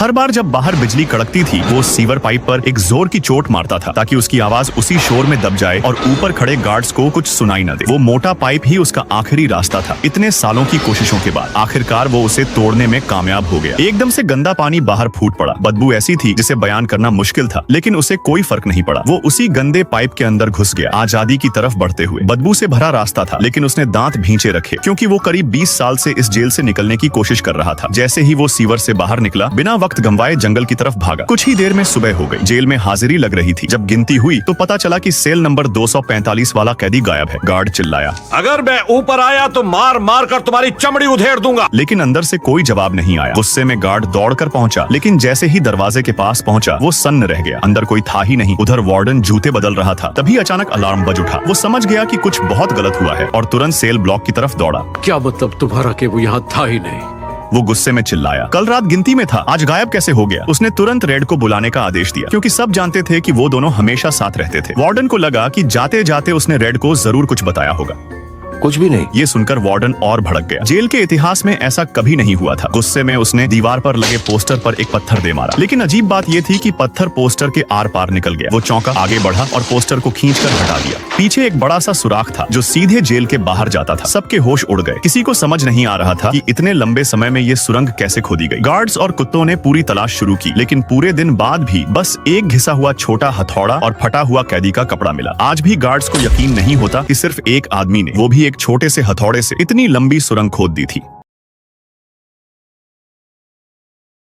हर बार जब बाहर बिजली कड़कती थी वो सीवर पाइप पर एक जोर की चोट मारता था ताकि उसकी आवाज उसी शोर में दब जाए और ऊपर खड़े गार्ड्स को कुछ सुनाई न दे। वो मोटा पाइप ही उसका आखिरी रास्ता था। इतने सालों की कोशिशों के बाद आखिरकार वो उसे तोड़ने में कामयाब हो गया। एकदम से गंदा पानी बाहर फूट पड़ा। बदबू ऐसी थी जिसे बयान करना मुश्किल था, लेकिन उसे कोई फर्क नहीं पड़ा। वो उसी गंदे पाइप के अंदर घुस गया, आजादी की तरफ बढ़ते हुए। बदबू से भरा रास्ता था, लेकिन उसने दांत भींचे रखे क्योंकि वो करीब 20 साल से इस जेल से निकलने की कोशिश कर रहा था। जैसे ही वो सीवर से बाहर निकला, बिना वक्त गंवाए जंगल की तरफ भागा। कुछ ही देर में सुबह हो गई। जेल में हाजिरी लग रही थी। जब गिनती हुई तो पता चला कि सेल नंबर 245 वाला कैदी गायब है। गार्ड चिल्लाया, अगर मैं ऊपर आया तो मार मार कर तुम्हारी चमड़ी उधेड़ दूंगा। लेकिन अंदर से कोई जवाब नहीं आया। गुस्से में गार्ड दौड़कर पहुंचा, लेकिन जैसे ही दरवाजे के पास पहुंचा वो सन्न रह गया। अंदर कोई था ही नहीं। उधर वार्डन जूते बदल रहा था। तभी अचानक अलार्म बज उठा। वो समझ गया कि कुछ बहुत गलत हुआ है और तुरंत सेल ब्लॉक की तरफ दौड़ा। क्या मतलब तुम्हारा कि वो यहाँ था ही नहीं? वो गुस्से में चिल्लाया, कल रात गिनती में था, आज गायब कैसे हो गया? उसने तुरंत रेड को बुलाने का आदेश दिया क्योंकि सब जानते थे कि वो दोनों हमेशा साथ रहते थे। वार्डन को लगा कि जाते जाते उसने रेड को जरूर कुछ बताया होगा। कुछ भी नहीं। ये सुनकर वार्डन और भड़क गया। जेल के इतिहास में ऐसा कभी नहीं हुआ था। गुस्से में उसने दीवार पर लगे पोस्टर पर एक पत्थर दे मारा, लेकिन अजीब बात ये थी कि पत्थर पोस्टर के आर पार निकल गया। वो चौंका, आगे बढ़ा और पोस्टर को खींचकर हटा दिया। पीछे एक बड़ा सा सुराख था जो सीधे जेल के बाहर जाता था। सबके होश उड़ गए। किसी को समझ नहीं आ रहा था कि इतने लंबे समय में ये सुरंग कैसे खोदी गई। गार्ड्स और कुत्तों ने पूरी तलाश शुरू की, लेकिन पूरे दिन बाद भी बस एक घिसा हुआ छोटा हथौड़ा और फटा हुआ कैदी का कपड़ा मिला। आज भी गार्ड्स को यकीन नहीं होता कि सिर्फ एक आदमी ने, वो भी एक छोटे से हथौड़े से, इतनी लंबी सुरंग खोद दी थी।